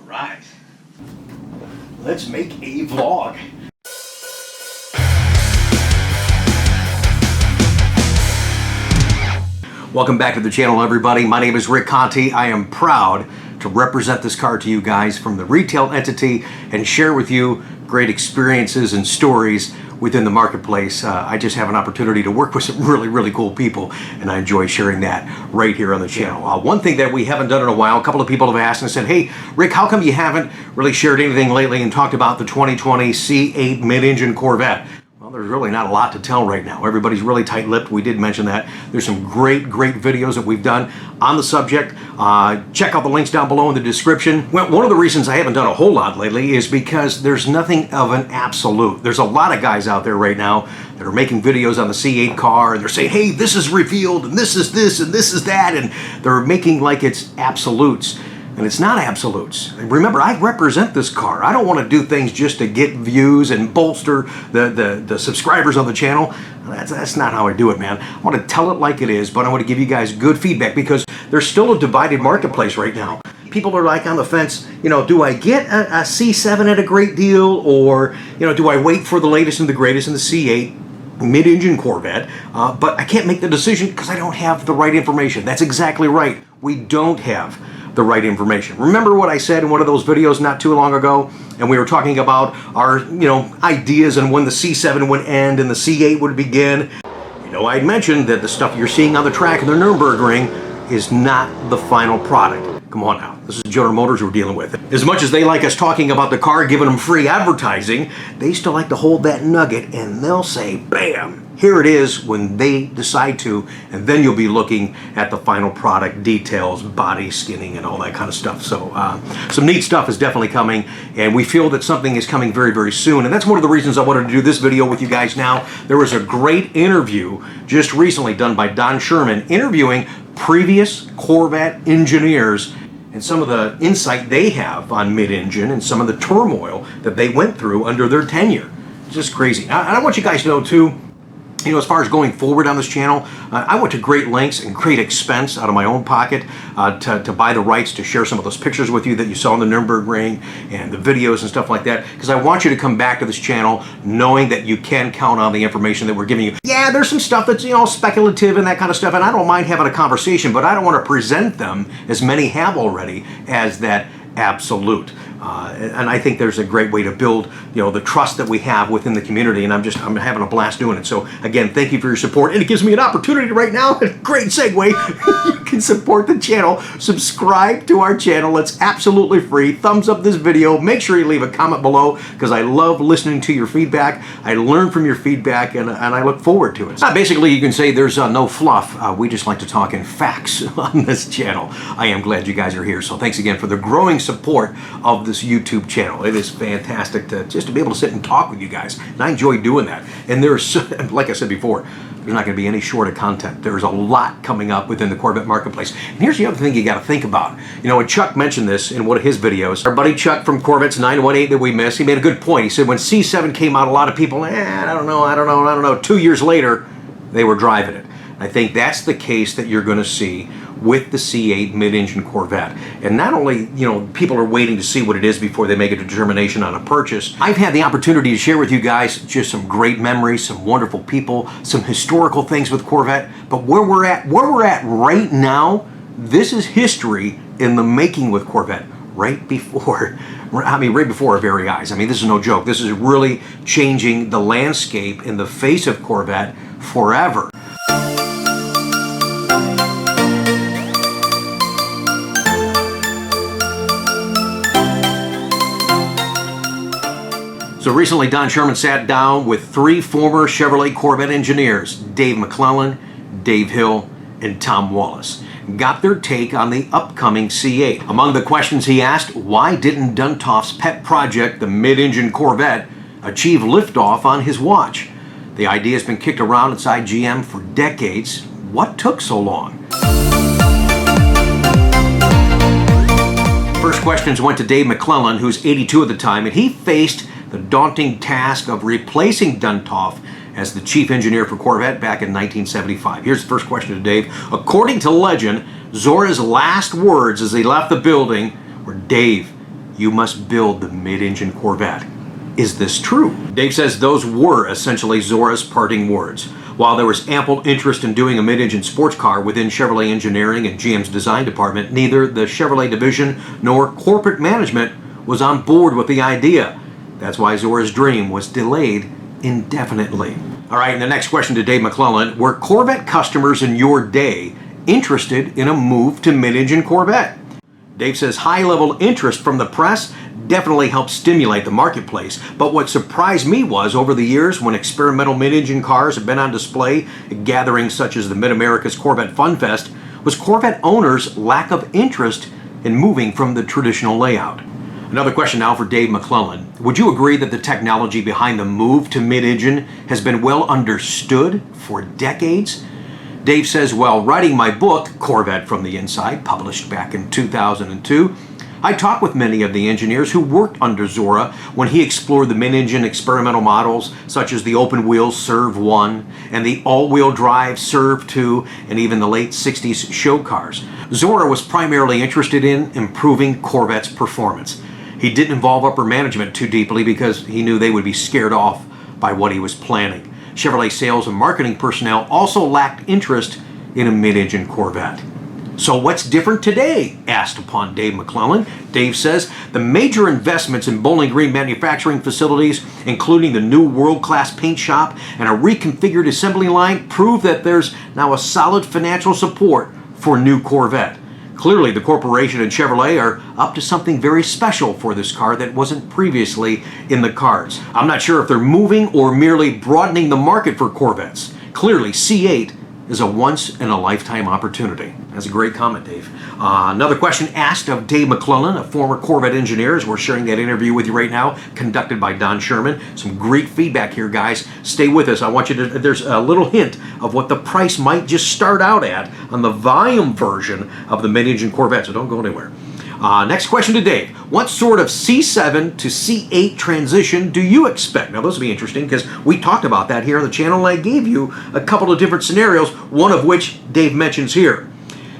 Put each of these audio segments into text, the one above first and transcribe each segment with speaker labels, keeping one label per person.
Speaker 1: Alright, let's make a vlog. Welcome back to the channel, everybody. My name is Rick Conti. I am proud to represent this car to you guys from the retail entity and share with you great experiences and stories within the marketplace. I just have an opportunity to work with some really cool people, and I enjoy sharing that right here on the channel. One thing that we haven't done in a while, a couple of people have asked and said, hey Rick, how come you haven't really shared anything lately and talked about the 2020 C8 Mid Engine Corvette? Well, there's really not a lot to tell right now. Everybody's really tight-lipped. We did mention that. There's some great videos that we've done on the subject. Check out the links down below in the description. Well, one of the reasons I haven't done a whole lot lately is because there's nothing of an absolute. There's a lot of guys out there right now that are making videos on the C8 car, and they're saying, hey, this is revealed, and this is this, and this is that, and they're making like it's absolutes. And it's not absolutes. Remember, I represent this car. I don't want to do things just to get views and bolster the subscribers on the channel. That's not how I do it, man. I want to tell it like it is, but I want to give you guys good feedback because there's still a divided marketplace right now. People are like on the fence, you know, do I get a C7 at a great deal, or, you know, do I wait for the latest and the greatest in the C8 Mid-Engine Corvette? But I can't make the decision because I don't have the right information. That's exactly right. We don't have the right information. Remember what I said in one of those videos not too long ago, and we were talking about our, you know, ideas and when the C7 would end and the C8 would begin. You know, I had mentioned that the stuff you're seeing on the track in the Nürburgring is not the final product. Come on now, this is General Motors we're dealing with. As much as they like us talking about the car, giving them free advertising, they still like to hold that nugget, and they'll say, bam, here it is when they decide to, and then you'll be looking at the final product details, body skinning, and all that kind of stuff. So some neat stuff is definitely coming, and we feel that something is coming very soon, and that's one of the reasons I wanted to do this video with you guys now. There was a great interview just recently done by Don Sherman interviewing previous Corvette engineers and some of the insight they have on mid-engine and some of the turmoil that they went through under their tenure. It's just crazy. And I want you guys to know too, you know, as far as going forward on this channel, I went to great lengths and great expense out of my own pocket to buy the rights to share some of those pictures with you that you saw in the Nürburgring and the videos and stuff like that, because I want you to come back to this channel knowing that you can count on the information that we're giving you. Yeah, there's some stuff that's, you know, speculative and that kind of stuff, and I don't mind having a conversation, but I don't want to present them, as many have already, as that absolute. And I think there's a great way to build, you know, the trust that we have within the community, and I'm having a blast doing it. So again, thank you for your support, and it gives me an opportunity right now, great segue, you can support the channel, subscribe to our channel, it's absolutely free, thumbs up this video, make sure you leave a comment below, because I love listening to your feedback, I learn from your feedback, and I look forward to it. Basically, you can say there's no fluff, we just like to talk in facts on this channel. I am glad you guys are here, so thanks again for the growing support of this YouTube channel. It is fantastic to be able to sit and talk with you guys, and I enjoy doing that. And there's, like I said before, there's not going to be any short of content. There's a lot coming up within the Corvette marketplace. And here's the other thing you got to think about. You know, and Chuck mentioned this in one of his videos. Our buddy Chuck from Corvettes 918 that we missed, he made a good point. He said when C7 came out, a lot of people, I don't know. 2 years later, they were driving it. I think that's the case that you're going to see with the C8 mid-engine Corvette. And not only, you know, people are waiting to see what it is before they make a determination on a purchase. I've had the opportunity to share with you guys just some great memories, some wonderful people, some historical things with Corvette. But where we're at right now, this is history in the making with Corvette. Right before our very eyes. I mean, this is no joke. This is really changing the landscape in the face of Corvette forever. So recently, Don Sherman sat down with 3 former Chevrolet Corvette engineers, Dave McLellan, Dave Hill, and Tom Wallace. Got their take on the upcoming C8. Among the questions he asked, why didn't Dunthoff's pet project, the mid-engine Corvette, achieve liftoff on his watch? The idea has been kicked around inside GM for decades. What took so long? First questions went to Dave McLellan, who's 82 at the time, and he faced the daunting task of replacing Dunthoff as the chief engineer for Corvette back in 1975. Here's the first question to Dave. According to legend, Zora's last words as they left the building were, "Dave, you must build the mid-engine Corvette. Is this true? Dave says those were essentially Zora's parting words. While there was ample interest in doing a mid-engine sports car within Chevrolet engineering and GM's design department, neither the Chevrolet division nor corporate management was on board with the idea. That's why Zora's dream was delayed indefinitely. All right, and the next question to Dave McLellan: were Corvette customers in your day interested in a move to mid-engine Corvette? Dave says high-level interest from the press definitely helped stimulate the marketplace, but what surprised me was, over the years when experimental mid-engine cars have been on display at gatherings such as the Mid-America's Corvette Fun Fest, was Corvette owners' lack of interest in moving from the traditional layout. Another question now for Dave McLellan: would you agree that the technology behind the move to mid-engine has been well understood for decades? Dave says, while writing my book, Corvette from the Inside, published back in 2002, I talked with many of the engineers who worked under Zora when he explored the mid-engine experimental models such as the open-wheel Serve 1 and the all-wheel drive Serve 2 and even the late 60s show cars. Zora was primarily interested in improving Corvette's performance. He didn't involve upper management too deeply because he knew they would be scared off by what he was planning. Chevrolet sales and marketing personnel also lacked interest in a mid-engine Corvette. So what's different today? Asked upon Dave McLellan. Dave says the major investments in Bowling Green manufacturing facilities, including the new world-class paint shop and a reconfigured assembly line, prove that there's now a solid financial support for new Corvette. Clearly, the corporation and Chevrolet are up to something very special for this car that wasn't previously in the cards. I'm not sure if they're moving or merely broadening the market for Corvettes. Clearly, C8 is a once-in-a-lifetime opportunity. That's a great comment, Dave. Another question asked of Dave McLellan, a former Corvette Engineers. We're sharing that interview with you right now, conducted by Don Sherman. Some great feedback here, guys. Stay with us. I want you to, there's a little hint of what the price might just start out at on the volume version of the mid-engine Corvette, so don't go anywhere. Next question to Dave. What sort of C7 to C8 transition do you expect? Now, this will be interesting because we talked about that here on the channel, and I gave you a couple of different scenarios, one of which Dave mentions here.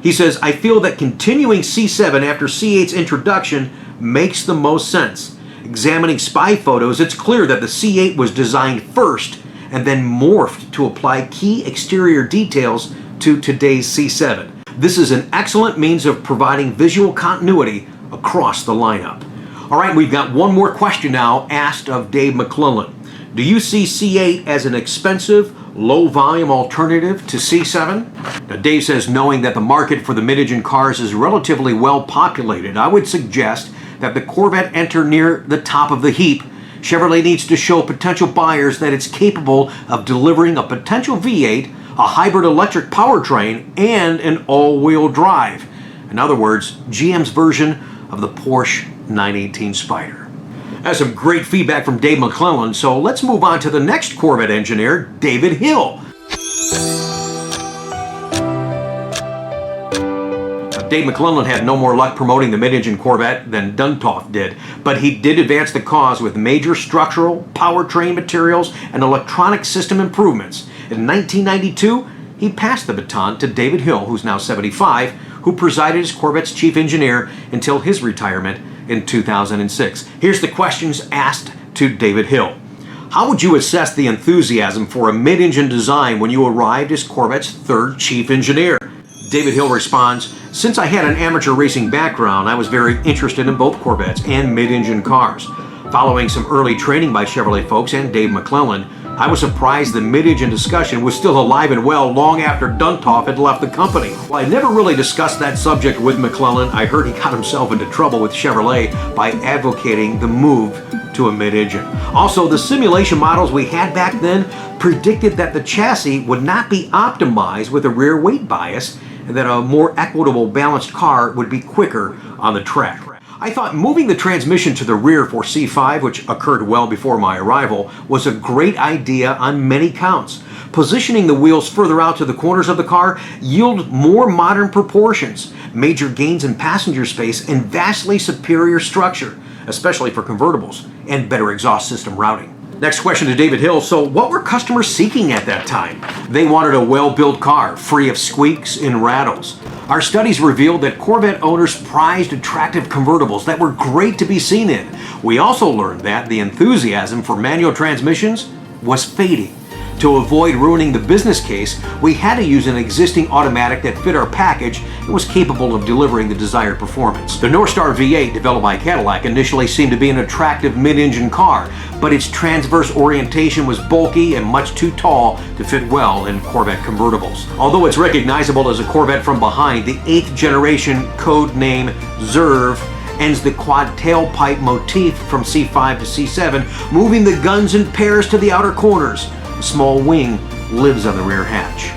Speaker 1: He says, I feel that continuing C7 after C8's introduction makes the most sense. Examining spy photos, it's clear that the C8 was designed first and then morphed to apply key exterior details to today's C7. This is an excellent means of providing visual continuity across the lineup. All right, we've got one more question now asked of Dave McLellan. Do you see C8 as an expensive, low-volume alternative to C7? Now, Dave says, knowing that the market for the mid-engine cars is relatively well populated, I would suggest that the Corvette enter near the top of the heap. Chevrolet needs to show potential buyers that it's capable of delivering a potential V8, a hybrid electric powertrain, and an all-wheel drive. In other words, GM's version of the Porsche 918 Spyder. That's some great feedback from Dave McLellan, so let's move on to the next Corvette engineer, David Hill. Dave McLellan had no more luck promoting the mid-engine Corvette than Duntov did, but he did advance the cause with major structural, powertrain materials, and electronic system improvements. In 1992, he passed the baton to David Hill, who's now 75, who presided as Corvette's chief engineer until his retirement in 2006. Here's the questions asked to David Hill. How would you assess the enthusiasm for a mid-engine design when you arrived as Corvette's third chief engineer? David Hill responds, since I had an amateur racing background, I was very interested in both Corvettes and mid-engine cars. Following some early training by Chevrolet folks and Dave McLellan, I was surprised the mid-engine discussion was still alive and well long after Duntov had left the company. While I never really discussed that subject with McLellan, I heard he got himself into trouble with Chevrolet by advocating the move to a mid-engine. Also, the simulation models we had back then predicted that the chassis would not be optimized with a rear weight bias and that a more equitable balanced car would be quicker on the track. I thought moving the transmission to the rear for C5, which occurred well before my arrival, was a great idea on many counts. Positioning the wheels further out to the corners of the car yielded more modern proportions, major gains in passenger space, and vastly superior structure, especially for convertibles, and better exhaust system routing. Next question to David Hill. So what were customers seeking at that time? They wanted a well-built car, free of squeaks and rattles. Our studies revealed that Corvette owners prized attractive convertibles that were great to be seen in. We also learned that the enthusiasm for manual transmissions was fading. To avoid ruining the business case, we had to use an existing automatic that fit our package and was capable of delivering the desired performance. The Northstar V8 developed by Cadillac initially seemed to be an attractive mid-engine car, but its transverse orientation was bulky and much too tall to fit well in Corvette convertibles. Although it's recognizable as a Corvette from behind, the 8th generation code name ZERV ends the quad tailpipe motif from C5 to C7, moving the guns in pairs to the outer corners. A small wing lives on the rear hatch.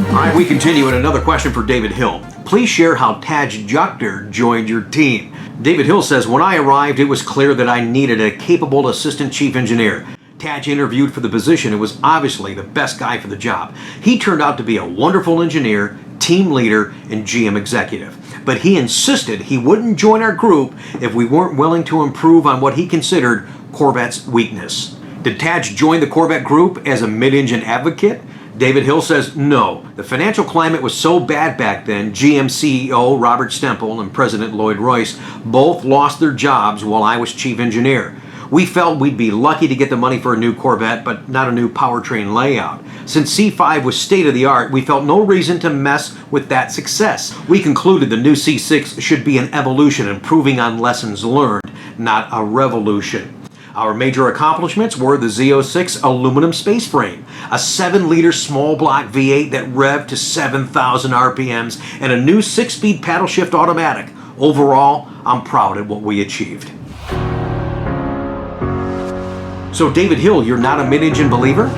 Speaker 1: All right, we continue with another question for David Hill. Please share how Taj Jukter joined your team. David Hill says, when I arrived, it was clear that I needed a capable assistant chief engineer. Taj interviewed for the position and was obviously the best guy for the job. He turned out to be a wonderful engineer, team leader, and GM executive. But he insisted he wouldn't join our group if we weren't willing to improve on what he considered Corvette's weakness. Did Taj join the Corvette group as a mid-engine advocate? David Hill says no. The financial climate was so bad back then, GM CEO Robert Stempel and President Lloyd Royce both lost their jobs while I was chief engineer. We felt we'd be lucky to get the money for a new Corvette, but not a new powertrain layout. Since C5 was state-of-the-art, we felt no reason to mess with that success. We concluded the new C6 should be an evolution, improving on lessons learned, not a revolution. Our major accomplishments were the Z06 aluminum space frame, a 7-liter small block V8 that revved to 7,000 RPMs, and a new 6-speed paddle shift automatic. Overall, I'm proud of what we achieved. So David Hill, you're not a mid-engine believer?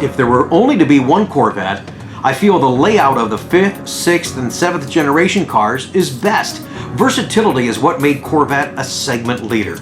Speaker 1: If there were only to be one Corvette, I feel the layout of the 5th, 6th, and 7th generation cars is best. Versatility is what made Corvette a segment leader.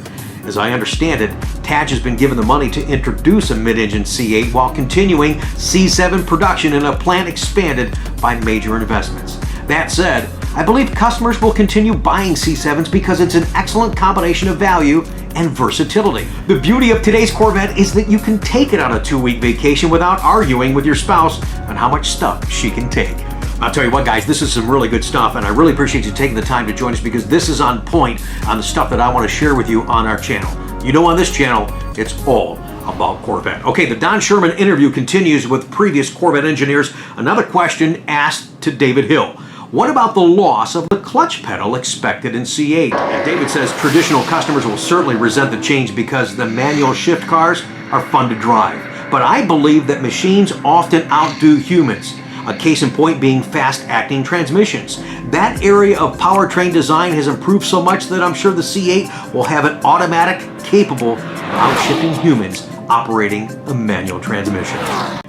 Speaker 1: As I understand it, Taj has been given the money to introduce a mid-engine C8 while continuing C7 production in a plant expanded by major investments. That said, I believe customers will continue buying C7s because it's an excellent combination of value and versatility. The beauty of today's Corvette is that you can take it on a 2-week vacation without arguing with your spouse on how much stuff she can take. I'll tell you what, guys, this is some really good stuff, and I really appreciate you taking the time to join us because this is on point on the stuff that I want to share with you on our channel. You know, on this channel, it's all about Corvette. Okay, the Don Sherman interview continues with previous Corvette engineers. Another question asked to David Hill. What about the loss of the clutch pedal expected in C8? And David says traditional customers will certainly resent the change because the manual shift cars are fun to drive. But I believe that machines often outdo humans. A case in point being fast-acting transmissions. That area of powertrain design has improved so much that I'm sure the C8 will have an automatic capable of outshifting humans operating a manual transmission.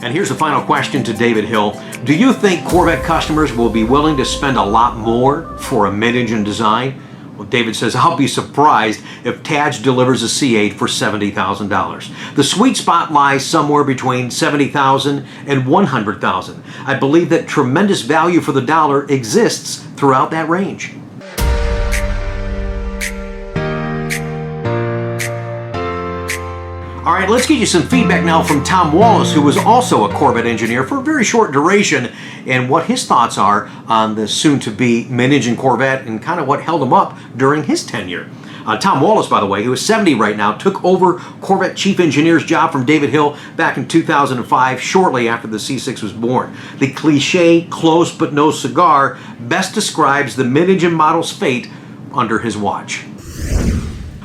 Speaker 1: And here's the final question to David Hill. Do you think Corvette customers will be willing to spend a lot more for a mid-engine design? Well, David says, I'll be surprised if Taj delivers a C8 for $70,000. The sweet spot lies somewhere between $70,000 and $100,000. I believe that tremendous value for the dollar exists throughout that range. All right, let's get you some feedback now from Tom Wallace, who was also a Corvette engineer for a very short duration, and what his thoughts are on the soon-to-be Mid Engine Corvette and kind of what held him up during his tenure. Tom Wallace, by the way, who is 70 right now, took over Corvette Chief Engineer's job from David Hill back in 2005, shortly after the C6 was born. The cliche, close but no cigar, best describes the mid-engine model's fate under his watch.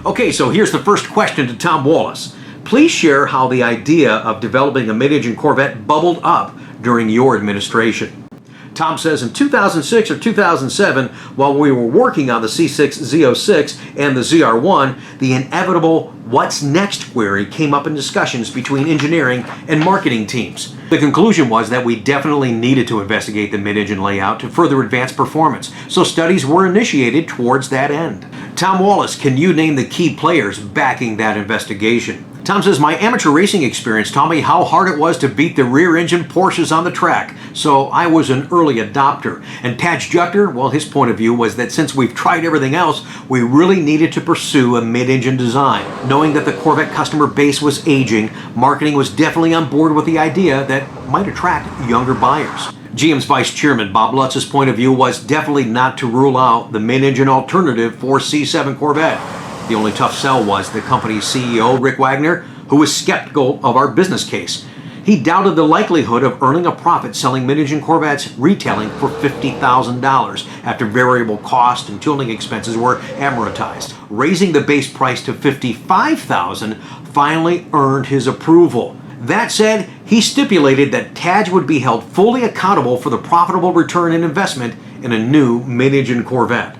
Speaker 1: Okay, so here's the first question to Tom Wallace. Please share how the idea of developing a mid-engine Corvette bubbled up during your administration. Tom says in 2006 or 2007, while we were working on the C6 Z06 and the ZR1, the inevitable what's next query came up in discussions between engineering and marketing teams. The conclusion was that we definitely needed to investigate the mid-engine layout to further advance performance, so studies were initiated towards that end. Tom Wallace, can you name the key players backing that investigation? Tom says, my amateur racing experience taught me how hard it was to beat the rear-engine Porsches on the track, so I was an early adopter. And Taj Juchter, well, his point of view was that since we've tried everything else, we really needed to pursue a mid-engine design. Knowing that the Corvette customer base was aging, marketing was definitely on board with the idea that might attract younger buyers. GM's Vice Chairman Bob Lutz's point of view was definitely not to rule out the mid-engine alternative for C7 Corvette. The only tough sell was the company's CEO, Rick Wagner, who was skeptical of our business case. He doubted the likelihood of earning a profit selling mid-engine Corvettes retailing for $50,000 after variable cost and tooling expenses were amortized. Raising the base price to $55,000 finally earned his approval. That said, he stipulated that Taj would be held fully accountable for the profitable return in investment in a new mid-engine Corvette.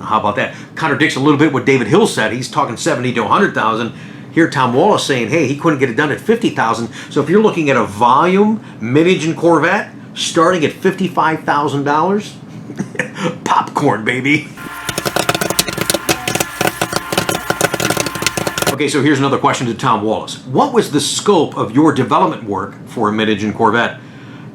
Speaker 1: How about that? Contradicts a little bit what David Hill said. He's talking 70 to 100,000. Here, Tom Wallace saying, hey, he couldn't get it done at 50,000. So if you're looking at a volume mid-engine Corvette starting at $55,000, popcorn, baby. Okay, so here's another question to Tom Wallace. What was the scope of your development work for a mid-engine Corvette?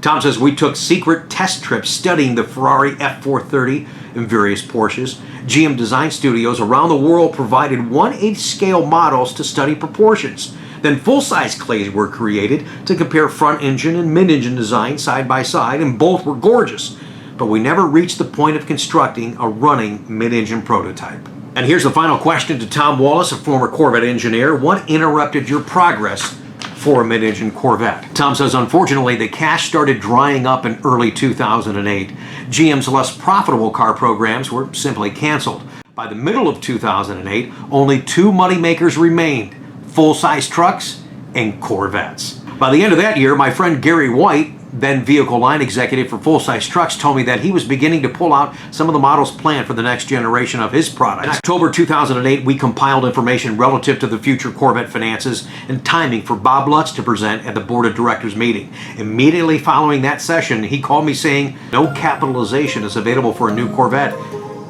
Speaker 1: Tom says, we took secret test trips studying the Ferrari F430 and various Porsches. GM design studios around the world provided 1/8 scale models to study proportions. Then full-size clays were created to compare front engine and mid-engine design side by side, and both were gorgeous. But we never reached the point of constructing a running mid-engine prototype. And here's the final question to Tom Wallace, a former Corvette engineer. What interrupted your progress for a mid-engine Corvette? Tom says, unfortunately, the cash started drying up in early 2008. GM's less profitable car programs were simply canceled. By the middle of 2008, only two moneymakers remained: full-size trucks and Corvettes. By the end of that year, my friend Gary White, then vehicle line executive for full-size trucks, told me that he was beginning to pull out some of the models planned for the next generation of his product. In October 2008, we compiled information relative to the future Corvette finances and timing for Bob Lutz to present at the board of directors meeting. Immediately following that session, he called me saying, no capitalization is available for a new Corvette,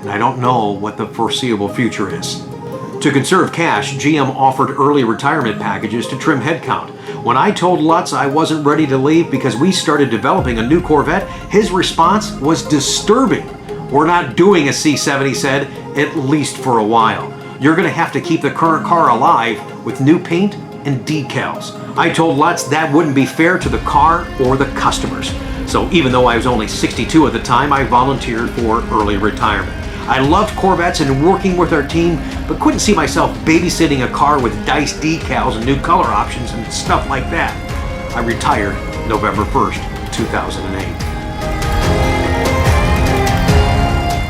Speaker 1: and I don't know what the foreseeable future is. To conserve cash, GM offered early retirement packages to trim headcount. When I told Lutz I wasn't ready to leave because we started developing a new Corvette, his response was disturbing. We're not doing a C7, he said, at least for a while. You're going to have to keep the current car alive with new paint and decals. I told Lutz that wouldn't be fair to the car or the customers. So even though I was only 62 at the time, I volunteered for early retirement. I loved Corvettes and working with our team, but couldn't see myself babysitting a car with diced decals and new color options and stuff like that. I retired November 1st, 2008.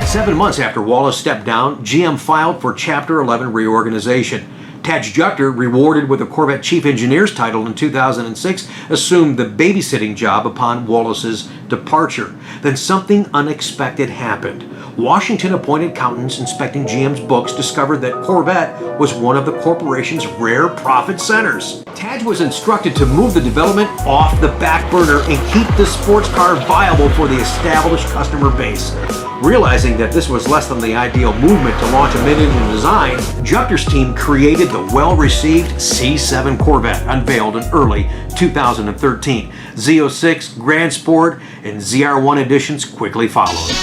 Speaker 1: 7 months after Wallace stepped down, GM filed for Chapter 11 reorganization. Taj Juchter, rewarded with a Corvette Chief Engineers title in 2006, assumed the babysitting job upon Wallace's departure. Then something unexpected happened. Washington-appointed accountants inspecting GM's books discovered that Corvette was one of the corporation's rare profit centers. Taj was instructed to move the development off the back burner and keep the sports car viable for the established customer base. Realizing that this was less than the ideal movement to launch a mid-engine design, Juchter's team created the well-received C7 Corvette, unveiled in early 2013. Z06, Grand Sport, and ZR1 editions quickly followed.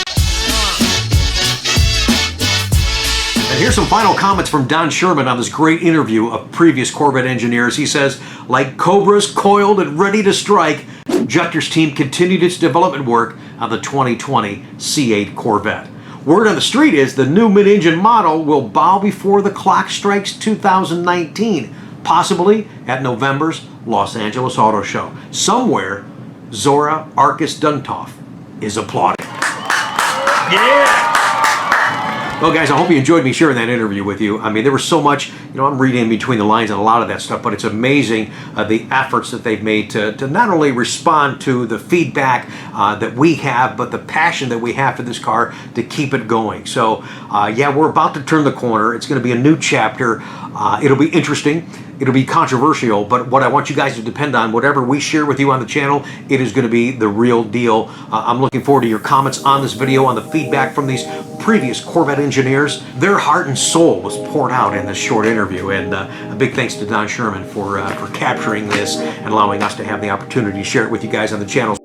Speaker 1: And here's some final comments from Don Sherman on this great interview of previous Corvette engineers. He says, like cobras coiled and ready to strike, Juchter's team continued its development work on the 2020 C8 Corvette. Word on the street is the new mid-engine model will bow before the clock strikes 2019, possibly at November's Los Angeles Auto Show. Somewhere, Zora Arkus Duntov is applauding. Yeah! Well, guys, I hope you enjoyed me sharing that interview with you. I mean, there was so much, I'm reading in between the lines on a lot of that stuff, but it's amazing the efforts that they've made to not only respond to the feedback that we have, but the passion that we have for this car to keep it going. So, yeah, we're about to turn the corner. It's going to be a new chapter. It'll be interesting. it'll be controversial, but what I want you guys to depend on, whatever we share with you on the channel, it is going to be the real deal. I'm looking forward to your comments on this video, on the feedback from these previous Corvette engineers. Their heart and soul was poured out in this short interview, and a big thanks to Don Sherman for capturing this and allowing us to have the opportunity to share it with you guys on the channel.